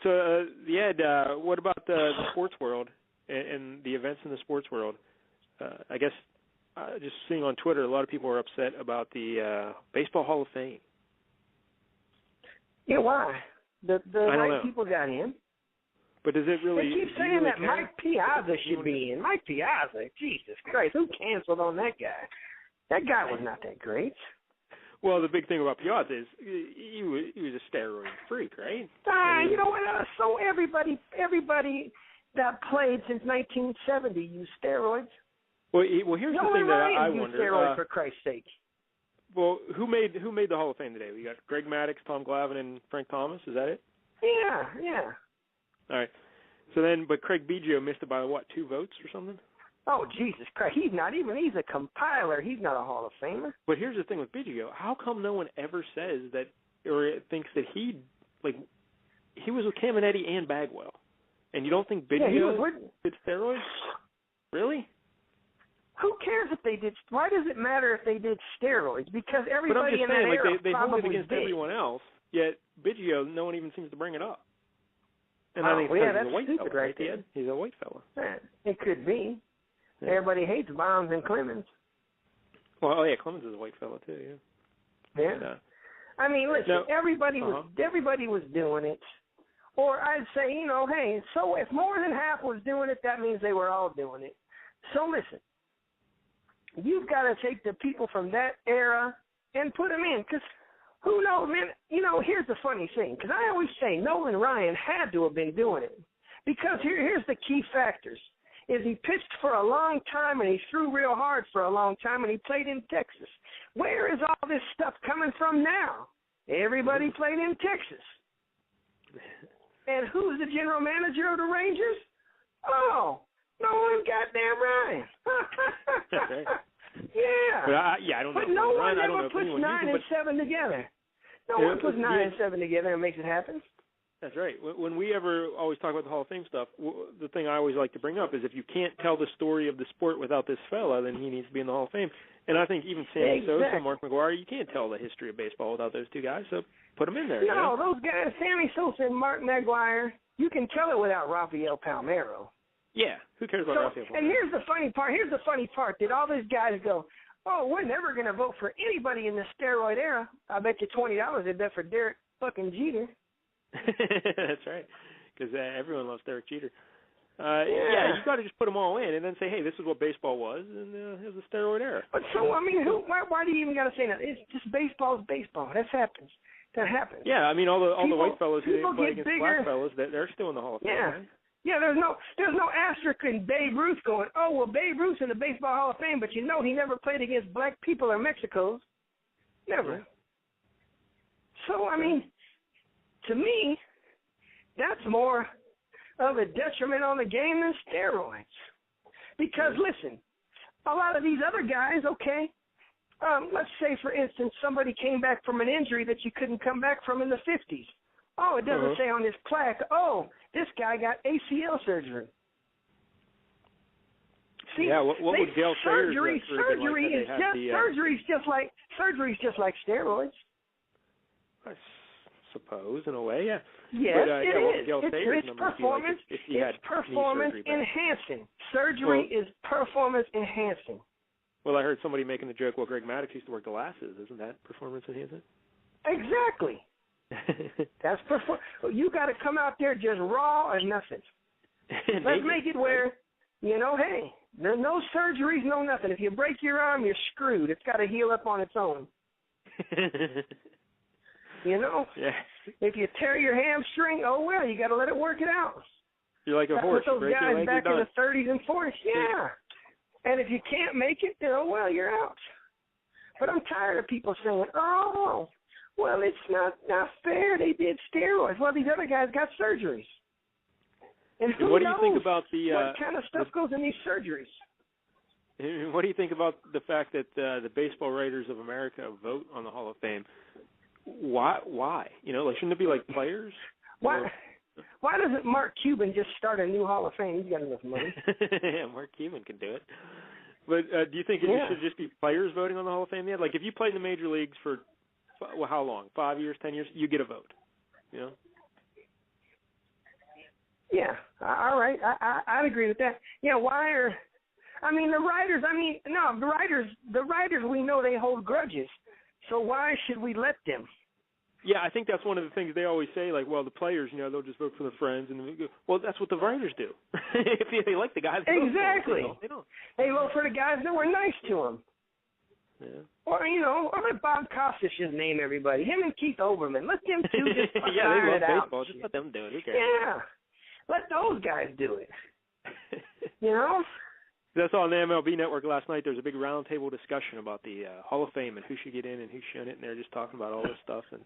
So, Ed, what about the sports world and the events in the sports world? I guess just seeing on Twitter, a lot of people are upset about the Baseball Hall of Fame. Yeah, why? The right know. people got in. But does it really? They keep saying that Mike Piazza should be in. Mike Piazza, Jesus Christ, who canceled on that guy? That guy was not that great. Well, the big thing about Piazza is he was a steroid freak, right? You know what? So everybody that played since 1970 used steroids. Well, here's the thing that I wonder. Steroids, for Christ's sake. Well, who made the Hall of Fame today? We got Greg Maddux, Tom Glavine, and Frank Thomas. Is that it? Yeah. All right. So then, but Craig Biggio missed it by what, 2 votes or something? Oh, Jesus Christ. He's a compiler. He's not a Hall of Famer. But here's the thing with Biggio. How come no one ever says that or thinks that he was with Caminetti and Bagwell? And you don't think Biggio did steroids? Really? Who cares if they did? Why does it matter if they did steroids? Because everybody in that era they hold it against did. everyone else, yet Biggio, no one even seems to bring it up. And I think that's he's a white stupid fella, right there. He's a white fella. Yeah, it could be. Yeah. Everybody hates Bonds and Clemens. Well, Clemens is a white fella too. Yeah. But, I mean, listen, everybody was doing it. Or I'd say, hey, so if more than half was doing it, that means they were all doing it. So listen, you've got to take the people from that era and put them in, because who knows, man? Here's the funny thing, because I always say Nolan Ryan had to have been doing it, because here's the key factors. Is he pitched for a long time and he threw real hard for a long time and he played in Texas. Where is all this stuff coming from now? Everybody played in Texas. And who's the general manager of the Rangers? Oh, Nolan goddamn Ryan. Yeah. But I don't know. But no one I don't ever know puts 9 and 7 together. No one puts 9 and 7 together and makes it happen. That's right. When we ever always talk about the Hall of Fame stuff, the thing I always like to bring up is if you can't tell the story of the sport without this fella, then he needs to be in the Hall of Fame. And I think even Sammy Sosa, Mark McGwire, you can't tell the history of baseball without those two guys, so put them in there. No, those guys, Sammy Sosa and Mark McGwire, you can tell it without Rafael Palmeiro. Yeah, who cares about Rafael Palmeiro? And here's the funny part. Did all these guys go, oh, we're never going to vote for anybody in the steroid era? I bet you $20 they bet for Derek fucking Jeter. That's right, because everyone loves Derek Jeter. You got to just put them all in and then say, hey, this is what baseball was, and it was a steroid era. But so, I mean, why do you even got to say that? It's just baseball's baseball. That happens. Yeah, I mean, all the white fellows who didn't play against black fellows, they're still in the Hall of Fame. Yeah. Right? Yeah, there's no asterisk in Babe Ruth going, oh, well, Babe Ruth's in the Baseball Hall of Fame, but he never played against black people or Mexicans. Never. Yeah. So, I mean, to me, that's more of a detriment on the game than steroids. Because, listen, a lot of these other guys, let's say, for instance, somebody came back from an injury that you couldn't come back from in the 50s. Oh, it doesn't say on this plaque, oh, this guy got ACL surgery. See, what would Gale Sayers surgery's just like steroids. I suppose, in a way, yeah. Yes, it is. It's performance. It's performance enhancing. Surgery is performance enhancing. Well, I heard somebody making the joke, well, Greg Maddux used to work glasses. Isn't that performance enhancing? Exactly. That's you got to come out there just raw as nothing. Let's make it where, hey, there's no surgeries, no nothing. If you break your arm, you're screwed. It's got to heal up on its own. Yeah. If you tear your hamstring, oh well, you got to let it work it out. You're like a horse. That's what those guys back in the 30s and 40s. Yeah. And if you can't make it, oh well, you're out. But I'm tired of people saying, oh, well, it's not fair. They did steroids. Well, these other guys got surgeries. And who what do knows you think about what kind of stuff goes in these surgeries? What do you think about the fact that the Baseball Writers of America vote on the Hall of Fame? Why? Shouldn't it be like players? Why doesn't Mark Cuban just start a new Hall of Fame? He's got enough money. Yeah, Mark Cuban can do it. But do you think it should just be players voting on the Hall of Fame yet? Like if you played in the major leagues for how long? 5 years, 10 years, you get a vote. Yeah, all right. I'd agree with that. Yeah, why are – the writers – the writers, we know they hold grudges. So why should we let them? Yeah, I think that's one of the things they always say, like, well, the players, they'll just vote for their friends. Well, that's what the writers do. If they like the guys. Exactly. They don't. They vote for the guys that were nice to them. Yeah. Or let Bob Costas just name everybody. Him and Keith Olbermann. Let them two just yeah, they love baseball. Out. Just let them do it. Who cares? Yeah. Let those guys do it. I saw on the MLB Network last night, there was a big roundtable discussion about the Hall of Fame and who should get in and who shouldn't, and they're just talking about all this stuff. And,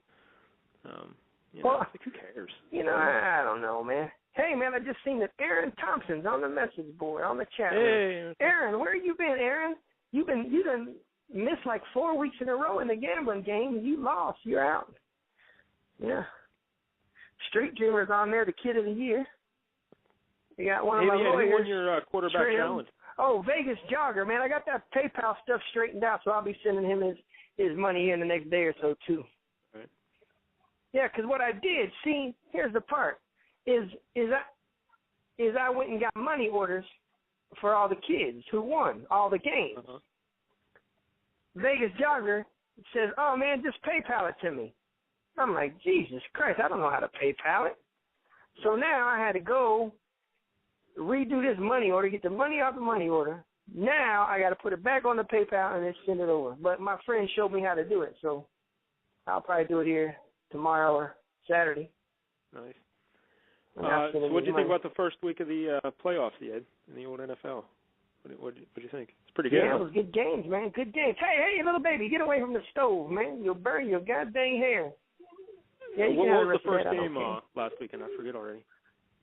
who cares? I don't know, man. Hey, man, I just seen that Aaron Thompson's on the message board, on the chat room. Hey. Aaron, where you been, Aaron? You done missed like 4 weeks in a row in the gambling game, and you lost. You're out. Yeah. Street Dreamer's on there, the kid of the year. You got one of my lawyers. He won your quarterback challenge. Oh, Vegas Jogger, man. I got that PayPal stuff straightened out, so I'll be sending him his money here in the next day or so, too. Right. Yeah, because what I did, see, here's the part, is I went and got money orders for all the kids who won all the games. Uh-huh. Vegas Jogger says, oh, man, just PayPal it to me. I'm like, Jesus Christ, I don't know how to PayPal it. So now I had to go redo this money order, get the money out the money order. Now I got to put it back on the PayPal and then send it over. But my friend showed me how to do it, so I'll probably do it here tomorrow or Saturday. Nice. So what do you think about the first week of the playoffs, Ed, in the old NFL? What do you think? It's pretty good. Yeah, it was good games, man. Good games. Hey, little baby, get away from the stove, man. You'll burn your goddamn hair. Yeah, what was the first game last weekend? I forget already.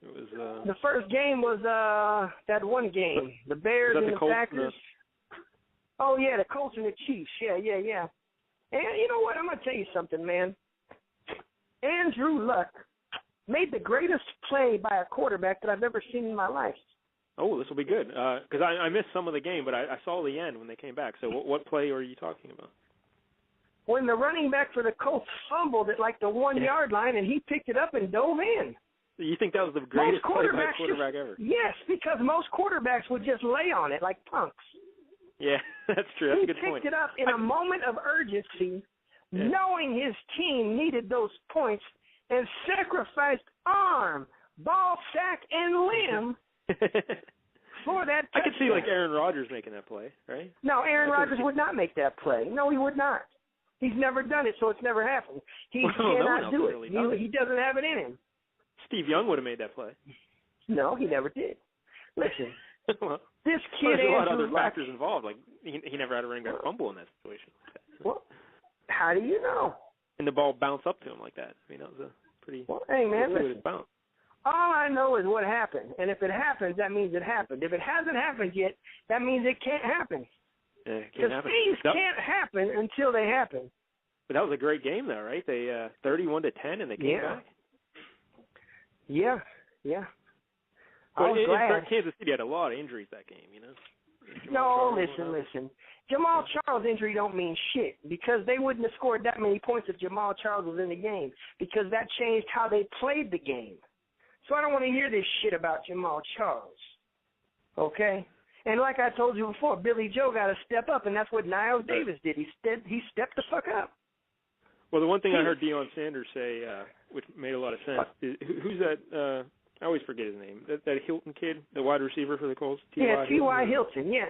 It was the first game was that one game, the Bears and the Packers. Oh yeah, the Colts and the Chiefs. Yeah. And you know what? I'm gonna tell you something, man. Andrew Luck made the greatest play by a quarterback that I've ever seen in my life. Oh, this will be good because I missed some of the game, but I saw the end when they came back. So what play are you talking about? When the running back for the Colts fumbled at like the 1 yard line, and he picked it up and dove in. You think that was the greatest play by a quarterback ever? Yes, because most quarterbacks would just lay on it like punks. Yeah, that's true. That's a good point. He picked it up in a moment of urgency, knowing his team needed those points, and sacrificed arm, ball sack, and limb for that touchdown. I could see like Aaron Rodgers making that play, right? No, Aaron Rodgers would not make that play. No, he would not. He's never done it, so it's never happened. He cannot do it. He doesn't have it in him. Steve Young would have made that play. No, he never did. Listen, well, this kid there's a lot of Andrew other factors involved. Like he never had a running back fumble in that situation. Well, how do you know? And the ball bounced up to him like that. I mean, that was a pretty. Well, hey man, listen. Bounce. All I know is what happened, and if it happens, that means it happened. If it hasn't happened yet, that means it can't happen. Yeah, it can't because happen. things can't happen until they happen. But that was a great game, though, right? They 31-10, and they came back. Yeah. But Kansas City had a lot of injuries that game, Listen. Jamal Charles' injury don't mean shit because they wouldn't have scored that many points if Jamal Charles was in the game because that changed how they played the game. So I don't want to hear this shit about Jamal Charles. Okay? And like I told you before, Billy Joe got to step up, and that's what Niles Davis did. He stepped the fuck up. Well, the one thing I heard Deion Sanders say, which made a lot of sense, is who's that? I always forget his name. That Hilton kid, the wide receiver for the Colts. T.Y. Hilton, yeah.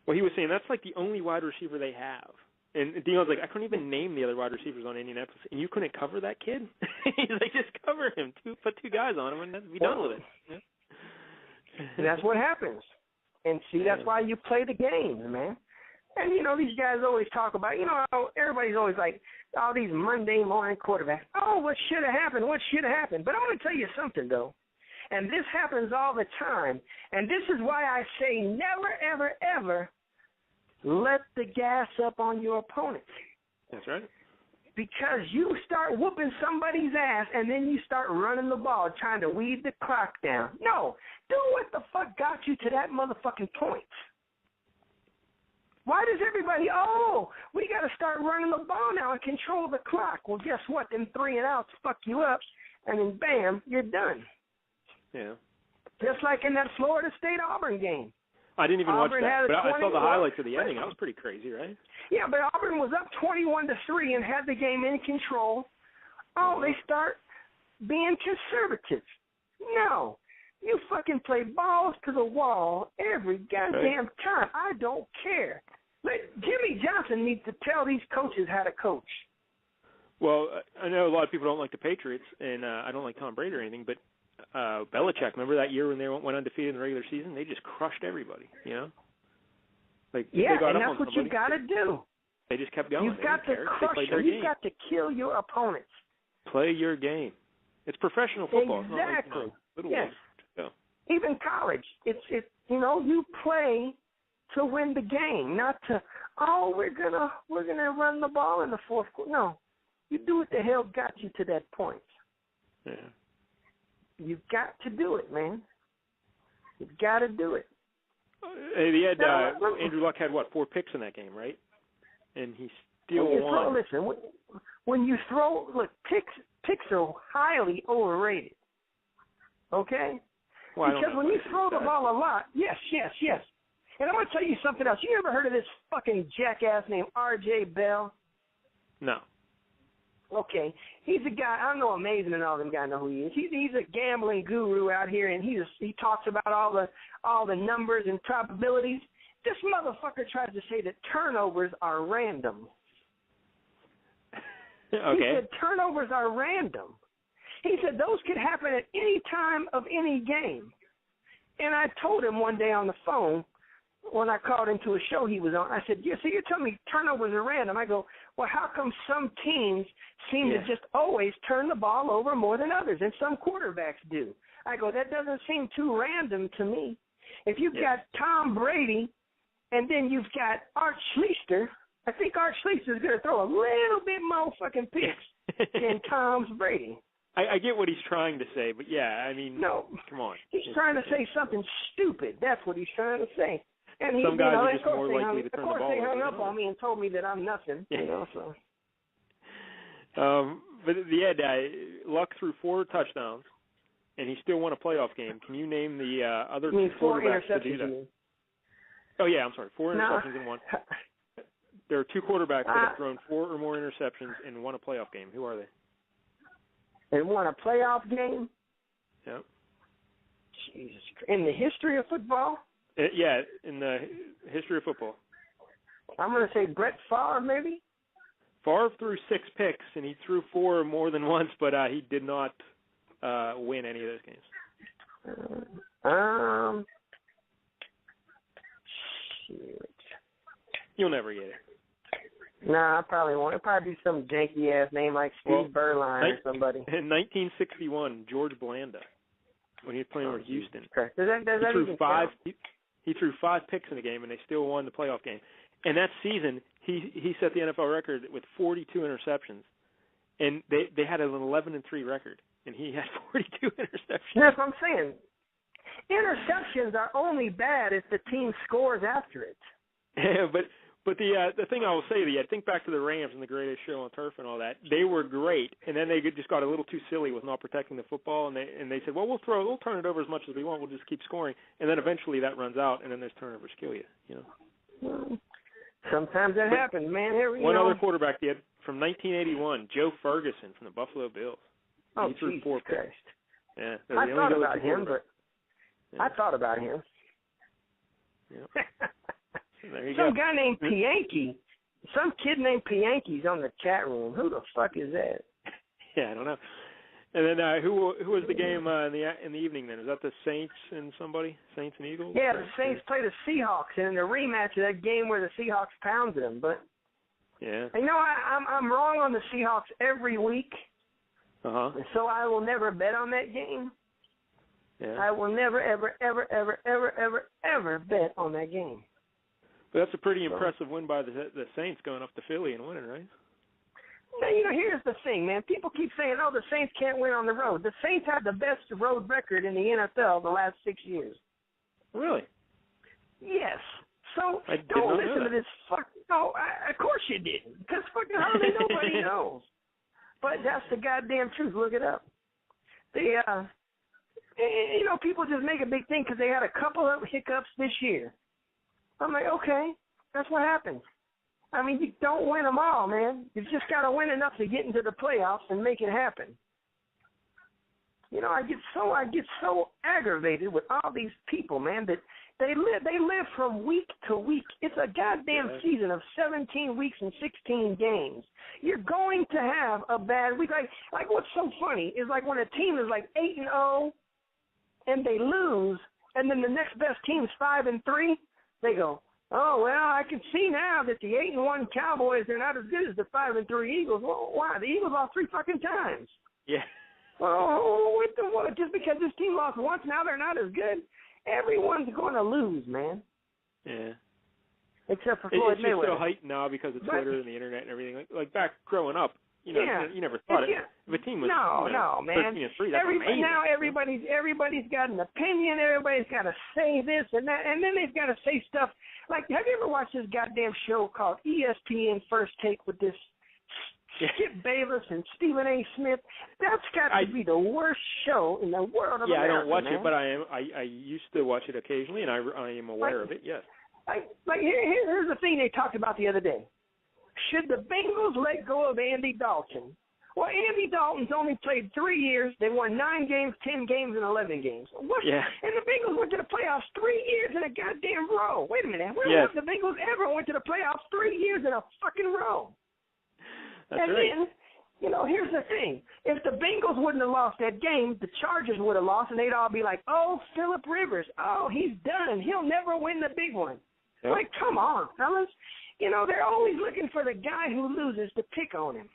Well, he was saying that's like the only wide receiver they have. And Deion's like, I couldn't even name the other wide receivers on Indianapolis. And you couldn't cover that kid? He's like, just cover him. Put two guys on him and be done with it. Yeah. That's what happens. And see, that's why you play the games, man. And, these guys always talk about, everybody's always like, all these Monday morning quarterbacks. Oh, what should have happened? What should have happened? But I want to tell you something, though. And this happens all the time. And this is why I say never, ever, ever let the gas up on your opponent. That's right. Because you start whooping somebody's ass and then you start running the ball trying to weed the clock down. No, do what the fuck got you to that motherfucking point. Why does everybody, we got to start running the ball now and control the clock? Well, guess what? Them 3 and outs fuck you up, and then bam, you're done. Yeah. Just like in that Florida State-Auburn game. I didn't even Auburn watch that, but I saw the highlights of the ending. Listen. That was pretty crazy, right? Yeah, but Auburn was up 21-3 and had the game in control. Oh, they start being conservative. No. You fucking play balls to the wall every goddamn time. I don't care. Jimmy Johnson needs to tell these coaches how to coach. Well, I know a lot of people don't like the Patriots, and I don't like Tom Brady or anything, but Belichick, remember that year when they went undefeated in the regular season? They just crushed everybody, you know? Like, yeah, they got and up that's on what you got to do. They just kept going. You've got to crush them. You've got to kill your opponents. Play your game. It's professional football. Exactly. It's not like, yes. So. Even college, it's you play to win the game, not to we're gonna run the ball in the fourth quarter. No, you do what the hell got you to that point. Yeah. You've got to do it, man. You've got to do it. He had Andrew Luck had 4 picks in that game, right? And he still won. Listen, when you throw, look, picks are highly overrated. Okay? Well, because when you throw the ball a lot, yes. And I'm going to tell you something else. You ever heard of this fucking jackass named R.J. Bell? No. Okay. He's a guy, I know Amazing and all them guys know who he is. He's a gambling guru out here, and he talks about all the numbers and probabilities. This motherfucker tries to say that turnovers are random. Okay. He said turnovers are random. He said those could happen at any time of any game. And I told him one day on the phone when I called into a show he was on, I said, yeah, so you're telling me turnovers are random. I go, well, how come some teams seem to just always turn the ball over more than others, and some quarterbacks do? I go, that doesn't seem too random to me. If you've got Tom Brady and then you've got Art Schlichter, I think Art Schlichter is going to throw a little bit more fucking picks than Tom's Brady. I get what he's trying to say, but I mean, no, come on. He's trying to say something stupid. That's what he's trying to say. And some guys are just more likely to turn the ball over. Of course, they hung up on me and told me that I'm nothing. Yeah. You know, so. But Luck threw 4 touchdowns, and he still won a playoff game. Can you name the other quarterbacks to do that? Oh yeah, I'm sorry, 4 interceptions in one. There are 2 quarterbacks that have thrown 4 or more interceptions and won a playoff game. Who are they? They won a playoff game? Yep. Jesus Christ. In the history of football? Yeah, in the history of football. I'm going to say Brett Favre, maybe? Favre threw 6 picks, and he threw 4 more than once, but he did not win any of those games. Shit. You'll never get it. Nah, I probably won't. It'll probably be some janky-ass name like Steve Berline or somebody. In 1961, George Blanda, when he was playing with Houston. He threw 5 picks in the game, and they still won the playoff game. And that season, he set the NFL record with 42 interceptions. And they had an 11-3 record, and he had 42 interceptions. That's what I'm saying. Interceptions are only bad if the team scores after it. Yeah, but the thing I will say to you, I think back to the Rams and the Greatest Show on Turf and all that. They were great, and then they just got a little too silly with not protecting the football, and they said, well, we'll turn it over as much as we want. We'll just keep scoring, and then eventually that runs out, and then those turnovers kill you. You know. Sometimes that happens, man. One other quarterback he had from 1981, Joe Ferguson from the Buffalo Bills. Oh, he threw Jesus 4 picks. Christ. Yeah, I thought about him, but I thought about him. Yeah. Some guy named Pianki. Some kid named Pianki's on the chat room. Who the fuck is that? Yeah, I don't know. And then who was the game in the evening then? Is that the Saints and somebody? Saints and Eagles? Yeah, the Saints play the Seahawks in the rematch of that game where the Seahawks pounded them. But you know, I'm wrong on the Seahawks every week. So I will never bet on that game. Yeah. I will never, ever, ever, ever, ever, ever, ever bet on that game. But that's a pretty impressive win by the Saints going up to Philly and winning, right? Now, you know, here's the thing, man. People keep saying, oh, the Saints can't win on the road. The Saints have the best road record in the NFL the last 6 years. Really? Yes. So don't listen to this fuck. No, of course you didn't. Because fucking hardly nobody knows. But that's the goddamn truth. Look it up. you know, people just make a big thing because they had a couple of hiccups this year. I'm like, okay, that's what happens. I mean, you don't win them all, man. You've just got to win enough to get into the playoffs and make it happen. You know, I get so aggravated with all these people, man, that they live from week to week. It's a goddamn season of 17 weeks and 16 games. You're going to have a bad week. Like what's so funny is like when a team is like 8-0 and they lose, and then the next best team is 5-3, they go, oh, well, I can see now that the 8-1 Cowboys are not as good as the 5-3 Eagles. Well, why? The Eagles lost 3 fucking times. Yeah. Oh, what? Just because this team lost once, now they're not as good? Everyone's going to lose, man. Yeah. Except for Floyd Mayweather. It's just so heightened now because of Twitter and the internet and everything. Like back growing up, you know, you never thought it. If a team was no, man. 13-3, that's amazing. Now everybody's got an opinion. Everybody's got to say this and that, and then they've got to say stuff like, have you ever watched this goddamn show called ESPN First Take with this Skip Bayless and Stephen A. Smith? That's got to be the worst show in the world of America. I don't watch it, but I used to watch it occasionally, and I am aware of it. Yes. Here's the thing they talked about the other day. Should the Bengals let go of Andy Dalton? Well, Andy Dalton's only played 3 years. They won 9 games, 10 games, and 11 games. What? Yeah. And the Bengals went to the playoffs 3 years in a goddamn row. Wait a minute. When have the Bengals ever went to the playoffs 3 years in a fucking row? That's and right. then, you know, here's the thing. If the Bengals wouldn't have lost that game, the Chargers would have lost, and they'd all be like, oh, Phillip Rivers, oh, he's done. He'll never win the big one. Yep. Like, come on, fellas. You know, they're always looking for the guy who loses to pick on him.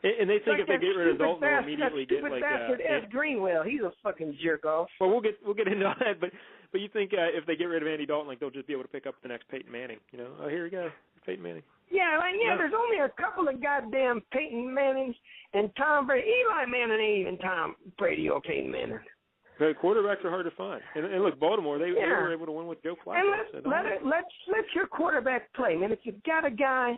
And they think if they get rid of Dalton, they'll immediately get like bastard Ed Greenwell. He's a fucking jerk off. Well, we'll get into that, but you think if they get rid of Andy Dalton, like they'll just be able to pick up the next Peyton Manning? You know, oh, here we go, Peyton Manning. Yeah, there's only a couple of goddamn Peyton Mannings and Tom Brady. Eli Manning ain't even Tom Brady or Peyton Manning. The quarterbacks are hard to find. And look, Baltimore, they were able to win with Joe Flacco. And let your quarterback play, man. If you've got a guy,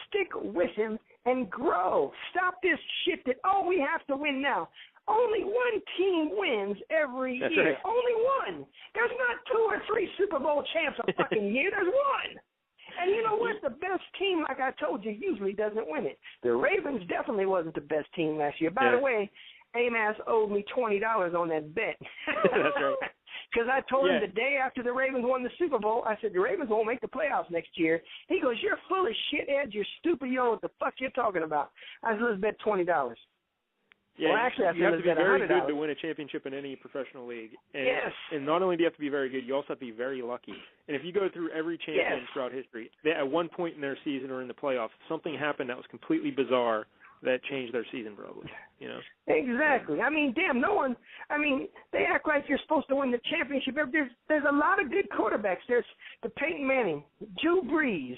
stick with him and grow. Stop this shit that, we have to win now. Only one team wins every year. Right. Only one. There's not 2 or 3 Super Bowl champs a fucking year. There's one. And you know what? The best team, like I told you, usually doesn't win it. The Ravens definitely wasn't the best team last year. By the way, AMAS owed me $20 on that bet. That's right. Because I told him the day after the Ravens won the Super Bowl, I said, the Ravens won't make the playoffs next year. He goes, you're full of shit, Ed. You're stupid. You don't know what the fuck you're talking about. I said, let's bet $20. Yeah, well, actually, you have to be very $100. good to win a championship in any professional league. And, and not only do you have to be very good, you also have to be very lucky. And if you go through every champion throughout history, at one point in their season or in the playoffs, something happened that was completely bizarre that changed their season probably, you know? Exactly. I mean, damn, they act like you're supposed to win the championship. There's a lot of good quarterbacks. There's the Peyton Manning, Drew Brees,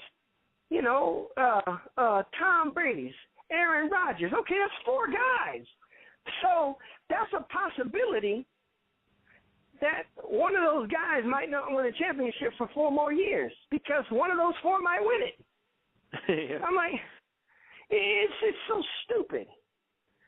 you know, Tom Brady's, Aaron Rodgers. Okay, that's 4 guys. So that's a possibility that one of those guys might not win a championship for 4 more years because one of those 4 might win it. I'm like, it's so stupid.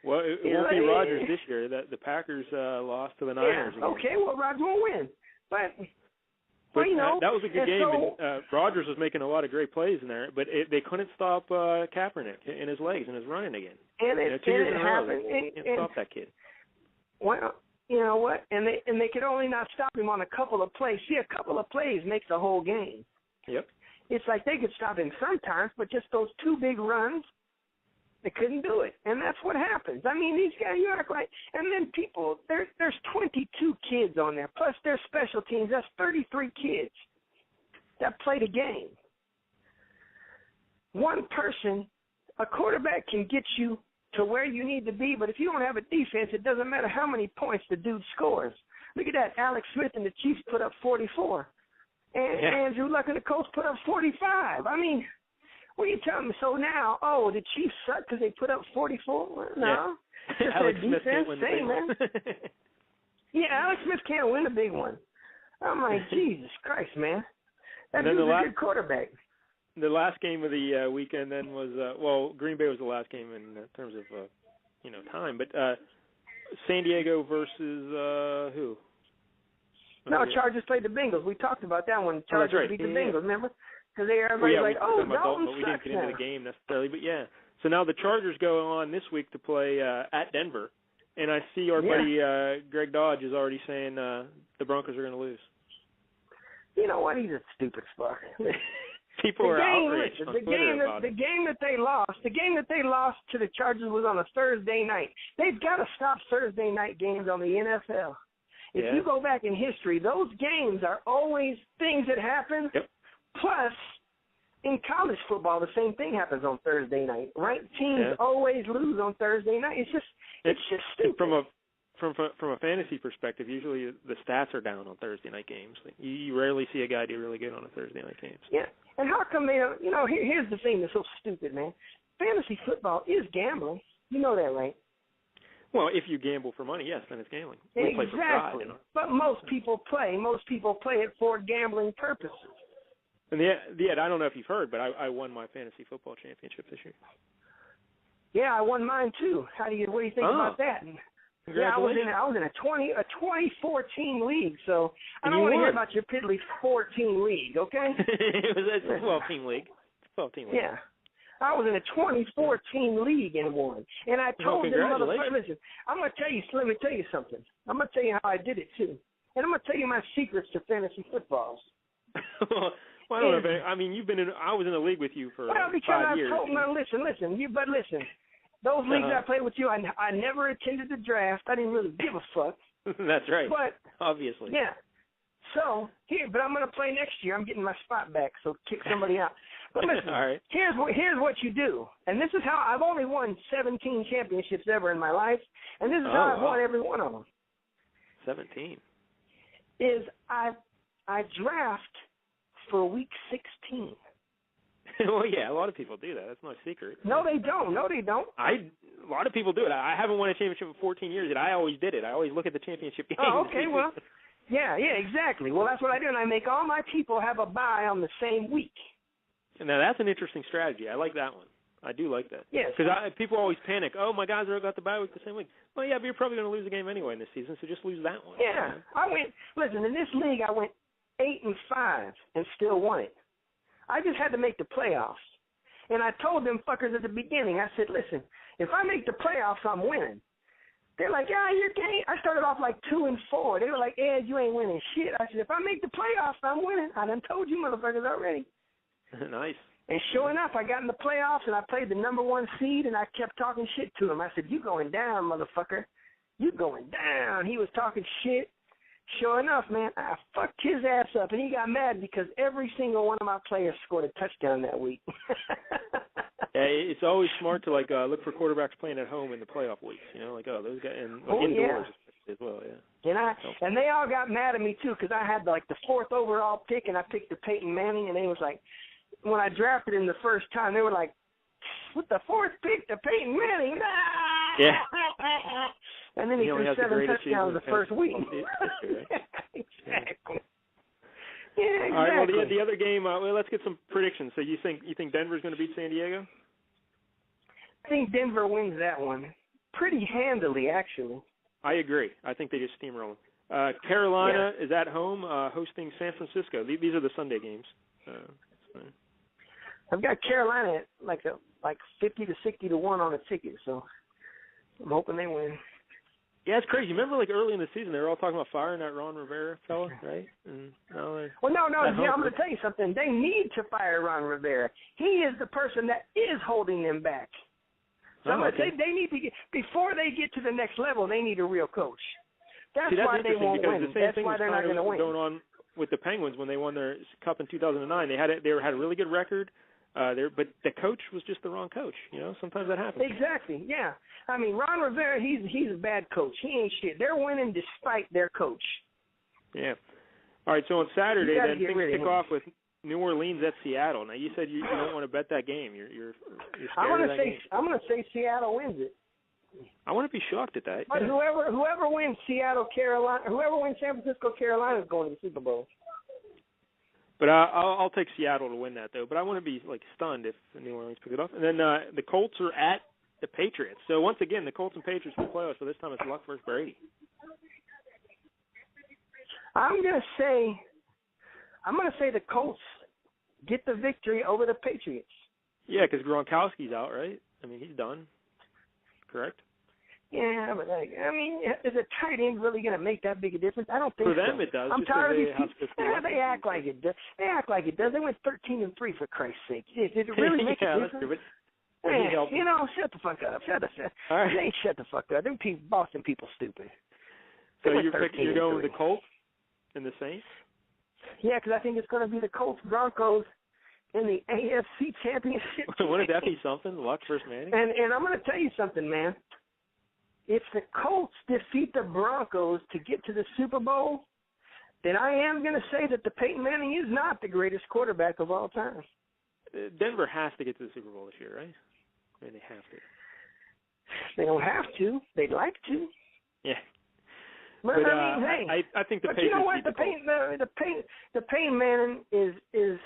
Well, it won't be Rodgers this year. The Packers lost to the Niners. Yeah, okay, well, Rodgers won't win. But you know. That was a good game, and Rodgers was making a lot of great plays in there, but they couldn't stop Kaepernick in his legs and his running again. And it happened. They can't stop that kid. Well, you know what? And they could only not stop him on a couple of plays. See, a couple of plays makes the whole game. Yep. It's like they could stop him sometimes, but just those 2 big runs, they couldn't do it. And that's what happens. I mean, these guys, you act like, and then people, there's 22 kids on there, plus their special teams. That's 33 kids that play the game. One person, a quarterback can get you to where you need to be, but if you don't have a defense, it doesn't matter how many points the dude scores. Look at that. Alex Smith and the Chiefs put up 44. And Andrew Luck and the Colts put up 45. I mean, what are you telling me? So now, the Chiefs suck because they put up 44? No. Yeah. Alex Smith can't win the big one. Yeah, Alex Smith can't win a big one. I'm like, Jesus Christ, man. That dude's a good quarterback. The last game of the weekend then was, Green Bay was the last game in terms of, time. But San Diego versus who? No, Chargers played the Bengals. We talked about that one. Chargers right. beat the Bengals, remember? Because everybody's like, Dalton but we sucks didn't get into the game necessarily. But, yeah. So now the Chargers go on this week to play at Denver. And I see our buddy Greg Dodge is already saying the Broncos are going to lose. You know what? He's a stupid fuck. People are outraged on Twitter about it. The game that they lost to the Chargers was on a Thursday night. They've got to stop Thursday night games on the NFL. If you go back in history, those games are always things that happen. Yep. Plus, in college football, the same thing happens on Thursday night. Ranked teams always lose on Thursday night. It's just stupid. From a fantasy perspective, usually the stats are down on Thursday night games. You rarely see a guy do really good on a Thursday night game. Yeah, and how come they don't? You know, here's the thing that's so stupid, man. Fantasy football is gambling. You know that, right? Well, if you gamble for money, yes, then it's gambling. We play for pride, you know? But most people play it for gambling purposes. And I don't know if you've heard, but I won my fantasy football championship this year. Yeah, I won mine too. What do you think about that? Yeah, I was in a 2014 league, so I don't want to hear about your piddly 14 league, okay? It was a 12-team league. Yeah. I was in a 2014 league and won. And I told them, motherfucker, listen, let me tell you something. I'm going to tell you how I did it, too. And I'm going to tell you my secrets to fantasy footballs. Well, I don't know. I mean, I was in a league with you for 5 years. Listen. Those leagues I played with you, I never attended the draft. I didn't really give a fuck. That's right. But obviously. Yeah. So, but I'm going to play next year. I'm getting my spot back, so kick somebody out. But listen, all right. Here's what you do. And this is how I've only won 17 championships ever in my life, and this is how I've won every one of them. 17. Is I draft for week 16. Well, yeah, a lot of people do that. That's no secret. No, they don't. A lot of people do it. I haven't won a championship in 14 years, and I always did it. I always look at the championship game. Oh, okay, well, yeah, exactly. Well, that's what I do, and I make all my people have a bye on the same week. Now, that's an interesting strategy. I like that one. I do like that. Yes. Because people always panic. Oh, my guys got the bye week the same week. Well, yeah, but you're probably going to lose a game anyway in this season, so just lose that one. Yeah. Listen, in this league, I went 8-5 and still won it. I just had to make the playoffs. And I told them fuckers at the beginning, I said, listen, if I make the playoffs, I'm winning. They're like, you can't. I started off like 2-4. They were like, Ed, you ain't winning shit. I said, if I make the playoffs, I'm winning. I done told you motherfuckers already. Nice. And sure enough, I got in the playoffs, and I played the number 1 seed, and I kept talking shit to him. I said, you going down, motherfucker. You going down. He was talking shit. Sure enough, man, I fucked his ass up, and he got mad because every single one of my players scored a touchdown that week. Yeah, it's always smart to look for quarterbacks playing at home in the playoff weeks. You know, those guys and indoors as well. Yeah. And they all got mad at me too because I had the 4th overall pick, and I picked the Peyton Manning, and they was like, when I drafted him the first time, they were like, with the 4th pick, the Peyton Manning. Yeah. And then he threw 7 touchdowns the first week. Exactly. Yeah, exactly. All right, well, the other game, let's get some predictions. So you think Denver's going to beat San Diego? I think Denver wins that one pretty handily, actually. I agree. I think they just steamroll them. Carolina is at home hosting San Francisco. These are the Sunday games. I've got Carolina at like 50 to 60 to 1 on a ticket, so I'm hoping they win. Yeah, it's crazy. Remember, early in the season, they were all talking about firing that Ron Rivera fella, right? And no. I'm going to tell you something. They need to fire Ron Rivera. He is the person that is holding them back. So they need to before they get to the next level, they need a real coach. That's why they won't win. That's why they're not going to win. Going on with the Penguins when they won their cup in 2009, they had a really good record. But the coach was just the wrong coach. Sometimes that happens. Exactly. Yeah. I mean, Ron Rivera, he's a bad coach. He ain't shit. They're winning despite their coach. Yeah. All right. So on Saturday, then things kick off with New Orleans at Seattle. Now you said you don't want to bet that game. You're scared of that game. I'm going to say Seattle wins it. I want to be shocked at that. But whoever wins whoever wins San Francisco, Carolina is going to the Super Bowl. But I'll take Seattle to win that, though. But I want to be stunned if New Orleans pick it up. And then the Colts are at the Patriots. So once again, the Colts and Patriots in the playoffs. So this time it's Luck versus Brady. I'm gonna say the Colts get the victory over the Patriots. Yeah, because Gronkowski's out, right? I mean, he's done. Correct. Yeah, but is a tight end really going to make that big a difference? I don't think so. For them, it does. I'm tired of these people. They act like it does. They act like it does. They went 13-3 for Christ's sake. Did it really make a difference? That's true, but shut the fuck up. All right. They ain't shut the fuck up. Them Boston people stupid. So you're going with the Colts and the Saints? Yeah, because I think it's going to be the Colts Broncos in the AFC Championship. Wouldn't that be something? Luck versus Manning? And I'm going to tell you something, man. If the Colts defeat the Broncos to get to the Super Bowl, then I am going to say that the Peyton Manning is not the greatest quarterback of all time. Denver has to get to the Super Bowl this year, right? I mean, they have to. They don't have to. They'd like to. Yeah. But I mean, hey. I think the Patriots. But you know what? The Peyton Manning is.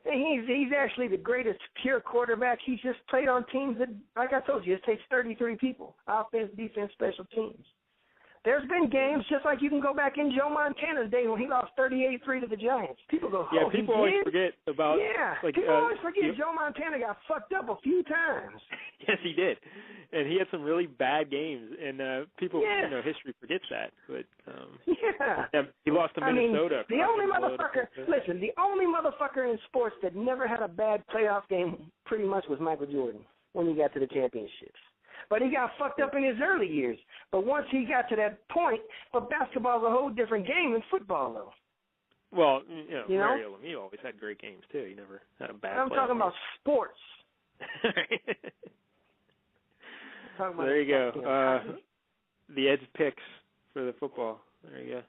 He's actually the greatest pure quarterback. He's just played on teams that, like I told you, it takes 33 people, offense, defense, special teams. There's been games, just like you can go back in Joe Montana's day when he lost 38-3 to the Giants. People go, yeah, people always forget about. Yeah, people always forget Joe Montana got fucked up a few times. Yes, he did, and he had some really bad games, and people, history forgets that. But he lost to Minnesota. The only motherfucker in sports that never had a bad playoff game pretty much was Michael Jordan when he got to the championships. But he got fucked up in his early years. But once he got to that point, but basketball's a whole different game than football, though. Well, Mario Lemieux always had great games, too. He never had a bad I'm talking about sports. There you go. The Ed's picks for the football. There you go.